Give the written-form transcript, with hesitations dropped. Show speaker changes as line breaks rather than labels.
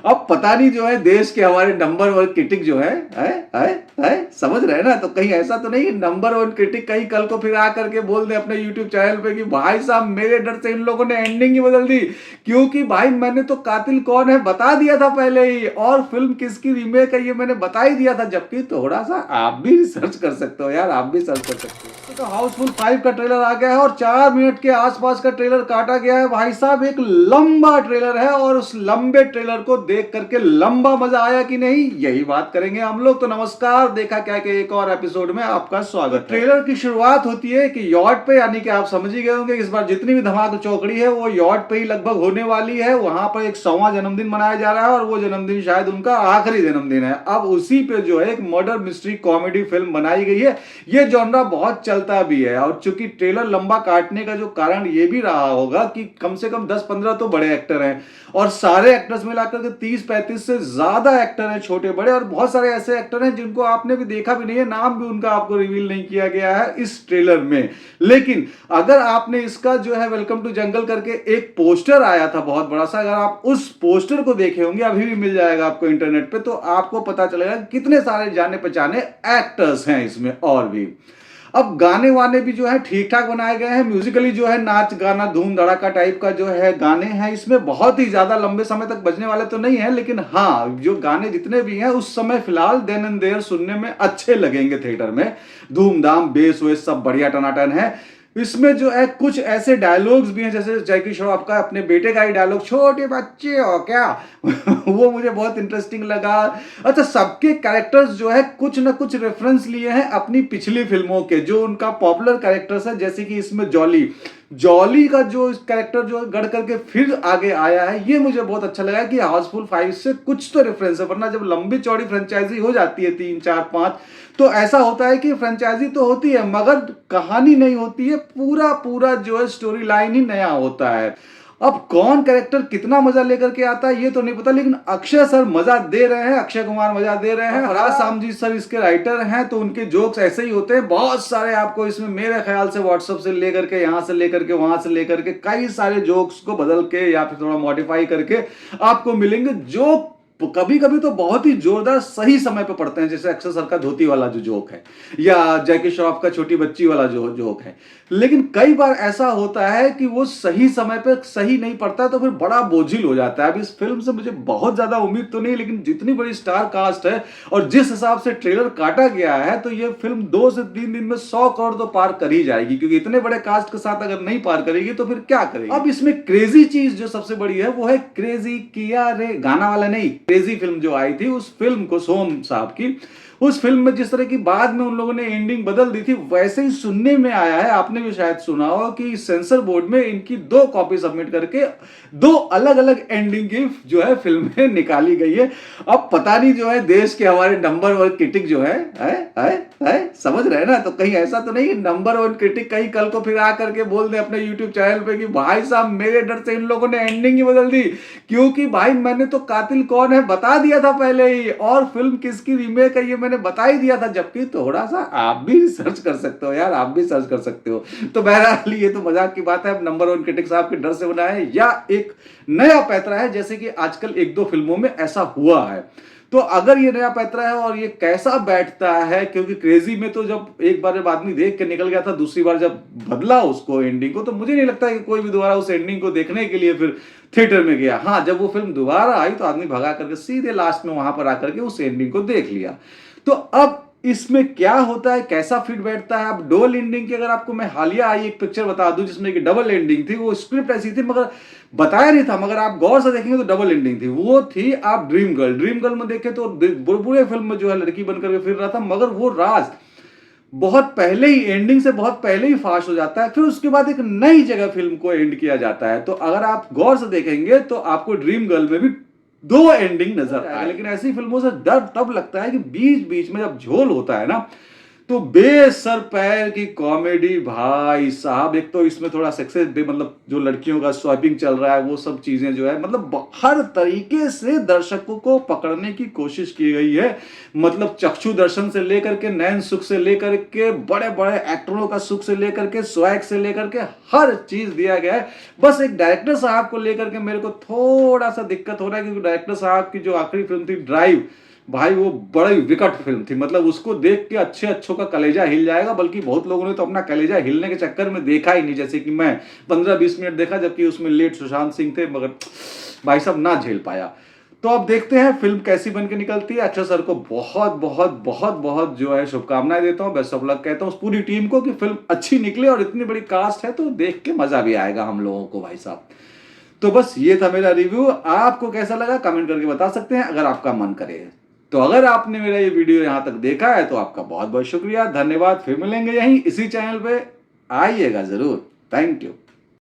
अब पता नहीं जो है देश के हमारे नंबर वन क्रिटिक जो है समझ रहे हैं ना। तो कहीं ऐसा तो नहीं नंबर वन क्रिटिक कहीं कल को फिर आकर के बोल दे अपने यूट्यूब चैनल पे कि भाई साहब मेरे डर से इन लोगों ने एंडिंग ही बदल दी, क्योंकि भाई मैंने तो कातिल कौन है बता दिया था पहले ही, और फिल्म किसकी रीमेक है ये मैंने बता ही दिया था। जबकि थोड़ा सा आप भी सर्च कर सकते हो यार, आप भी सर्च कर सकते हो। तो हाउसफुल 5 का ट्रेलर आ गया है और 4 मिनट के आसपास का ट्रेलर काटा गया है भाई साहब। एक लंबा ट्रेलर है और उस लंबे ट्रेलर को देख करके लंबा मजा आया कि नहीं, यही बात करेंगे हम लोग। तो नमस्कार, देखा क्या कि एक और एपिसोड में आपका स्वागत। ट्रेलर की शुरुआत होती है कि यॉट पे, यानी कि आप समझ ही गए होंगे इस बार जितनी भी धमाका चौकड़ी है वो यॉट पे ही लगभग होने वाली है। वहां पर एक 100वां जन्मदिन मनाया जा रहा है और वो जन्मदिन शायद उनका आखिरी जन्मदिन है। अब उसी पे जो है एक मर्डर मिस्ट्री कॉमेडी फिल्म बनाई गई है। ये जॉनरा बहुत चलता भी है और चूंकि ट्रेलर लंबा काटने का जो कारण ये भी रहा होगा कि कम से कम 10-15 तो बड़े एक्टर हैं और सारे एक्टर्स मिलाकर के 30-35 से ज्यादा एक्टर हैं, छोटे बड़े, और बहुत सारे ऐसे एक्टर हैं जिनको आपने भी देखा भी नहीं है, नाम भी उनका आपको रिवील नहीं किया गया है इस ट्रेलर में। लेकिन अगर आपने इसका जो है वेलकम टू जंगल करके एक पोस्टर आया था बहुत बड़ा सा, अगर आप उस पोस्टर को देखे होंगे, अभी भी मिल जाएगा आपको इंटरनेट पे, तो आपको पता चलेगा कितने सारे जाने पहचाने एक्टर्स हैं इसमें। और भी अब गाने वाने भी जो है ठीक ठाक बनाए गए हैं, म्यूजिकली जो है नाच गाना धूम धड़ाका टाइप का जो है गाने हैं इसमें। बहुत ही ज्यादा लंबे समय तक बजने वाले तो नहीं है, लेकिन हाँ जो गाने जितने भी हैं उस समय फिलहाल देन एंड देयर सुनने में अच्छे लगेंगे थिएटर में। धूमधाम बेस वेस सब बढ़िया टनाटन है। इसमें जो है कुछ ऐसे डायलॉग्स भी हैं, जैसे जैकी श्रॉफ का अपने बेटे का ही डायलॉग, छोटे बच्चे हो क्या वो मुझे बहुत इंटरेस्टिंग लगा। अच्छा, सबके कैरेक्टर्स जो है कुछ ना कुछ रेफरेंस लिए हैं अपनी पिछली फिल्मों के, जो उनका पॉपुलर कैरेक्टर्स है। जैसे कि इसमें जॉली का जो कैरेक्टर जो गढ़ करके फिर आगे आया है, ये मुझे बहुत अच्छा लगा कि हाउसफुल 5 से कुछ तो रेफरेंस है। वरना जब लंबी चौड़ी फ्रेंचाइजी हो जाती है 3-4-5, तो ऐसा होता है कि फ्रेंचाइजी तो होती है मगर कहानी नहीं होती है, पूरा जो है स्टोरी लाइन ही नया होता है। अब कौन कैरेक्टर कितना मजा लेकर के आता है ये तो नहीं पता, लेकिन अक्षय सर मजा दे रहे हैं, अक्षय कुमार मजा दे रहे हैं। फराज सामजी सर इसके राइटर हैं, तो उनके जोक्स ऐसे ही होते हैं। बहुत सारे आपको इसमें मेरे ख्याल से व्हाट्सएप से लेकर के, यहां से लेकर के, वहां से लेकर के, कई सारे जोक्स को बदल के या फिर थोड़ा मॉडिफाई करके आपको मिलेंगे, जो कभी कभी तो बहुत ही जोरदार सही समय पे पड़ते हैं। जैसे अक्षय सर का धोती वाला जो जोक है, या जैकी श्रॉफ का छोटी बच्ची वाला जो जोक है। लेकिन कई बार ऐसा होता है कि वो सही समय पे सही नहीं पड़ता, तो फिर बड़ा बोझिल हो जाता है। अब इस फिल्म से मुझे बहुत ज्यादा उम्मीद तो नहीं, लेकिन जितनी बड़ी स्टार कास्ट है और जिस हिसाब से ट्रेलर काटा गया है, तो ये फिल्म 2 से 3 दिन में 100 करोड़ तो पार कर ही जाएगी। क्योंकि इतने बड़े कास्ट के साथ अगर नहीं पार करेगी तो फिर क्या करेगी। अब इसमें क्रेजी चीज जो सबसे बड़ी है वो है क्रेजी किया रे, गाना वाला नहीं, क्रेजी फिल्म जो आई थी उस फिल्म को, सोम साहब की, उस फिल्म में जिस तरह की बाद में उन लोगों ने एंडिंग बदल दी थी, वैसे ही सुनने में आया है, आपने भी शायद सुना हो कि सेंसर बोर्ड में इनकी 2 कॉपी सबमिट करके 2 अलग अलग एंडिंग की जो है फिल्में निकाली गई है। अब पता नहीं जो है देश के हमारे नंबर वन क्रिटिक जो है समझ रहे हैं ना। तो कहीं ऐसा तो नहीं नंबर वन क्रिटिक कहीं कल को फिर आकर के बोल दे अपने यूट्यूब चैनल पे कि भाई साहब मेरे डर से इन लोगों ने एंडिंग ही बदल दी, क्योंकि भाई मैंने तो कातिल कौन है बता दिया था पहले ही, और फिल्म किसकी रीमेक है ये मैंने बता ही दिया था। जबकि थोड़ा सा आप भी सर्च कर सकते हो यार, आप भी सर्च कर सकते हो। तो बहरहाल ये तो मजाक की बात है। अब नंबर वन क्रिटिक साहब के डर से बना है या एक नया पैतरा है, जैसे कि आजकल 1-2 फिल्मों में ऐसा हुआ है। तो अगर ये नया पैतरा है और ये कैसा बैठता है, क्योंकि क्रेजी में तो जब एक बार जब आदमी देख के निकल गया था, दूसरी बार जब बदला उसको एंडिंग को, तो मुझे नहीं लगता कि कोई भी दोबारा उस एंडिंग को देखने के लिए फिर थिएटर में गया। हाँ, जब वो फिल्म दोबारा आई तो आदमी भगा करके सीधे लास्ट में वहां पर आकर के उस एंडिंग को देख लिया। तो अब इसमें क्या होता है, कैसा फिट बैठता है। अब डबल एंडिंग की अगर आपको मैं हालिया आई एक पिक्चर बता दूं जिसमें कि डबल एंडिंग थी, वो स्क्रिप्ट ऐसी थी मगर बताया नहीं था, मगर आप गौर से देखेंगे तो डबल एंडिंग थी। वो थी आप ड्रीम गर्ल में देखें तो बुरे फिल्म में जो है लड़की बनकर फिर रहा था, मगर वो राज बहुत पहले ही, एंडिंग से बहुत पहले ही फाश हो जाता है। फिर उसके बाद एक नई जगह फिल्म को एंड किया जाता है। तो अगर आप गौर से देखेंगे तो आपको ड्रीम गर्ल में भी 2 एंडिंग नजर आए। लेकिन ऐसी फिल्मों से डर तब लगता है कि बीच बीच में जब झोल होता है ना, तो बेसर पैर की कॉमेडी भाई साहब। एक तो इसमें थोड़ा सक्सेस मतलब जो लड़कियों का स्वाइपिंग चल रहा है वो सब चीजें जो है मतलब हर तरीके से दर्शकों को पकड़ने की कोशिश की गई है। मतलब चक्षु दर्शन से लेकर के नयन सुख से लेकर के बड़े बड़े एक्टरों का सुख से लेकर के स्वैग से लेकर के हर चीज दिया गया है। बस एक डायरेक्टर साहब को लेकर के मेरे को थोड़ा सा दिक्कत हो रहा है, क्योंकि डायरेक्टर साहब की जो आखिरी फिल्म थी ड्राइव, भाई वो बड़ी विकट फिल्म थी। मतलब उसको देख के अच्छों का कलेजा हिल जाएगा, बल्कि बहुत लोगों ने तो अपना कलेजा हिलने के चक्कर में देखा ही नहीं। जैसे कि मैं 15-20 मिनट देखा, जबकि उसमें लेट सुशांत सिंह थे, मगर भाई साहब ना झेल पाया। तो अब देखते हैं फिल्म कैसी बन के निकलती है। अक्षय सर को बहुत बहुत बहुत बहुत जो है शुभकामनाएं देता हूँ, बेस्ट ऑफ लक कहता हूँ उस पूरी टीम को कि फिल्म अच्छी निकले, और इतनी बड़ी कास्ट है तो देख के मजा भी आएगा हम लोगों को भाई साहब। तो बस ये था मेरा रिव्यू। आपको कैसा लगा कमेंट करके बता सकते हैं अगर आपका मन करे। तो अगर आपने मेरा ये वीडियो यहां तक देखा है तो आपका बहुत बहुत शुक्रिया, धन्यवाद। फिर मिलेंगे यहीं इसी चैनल पे, आइएगा जरूर। Thank you.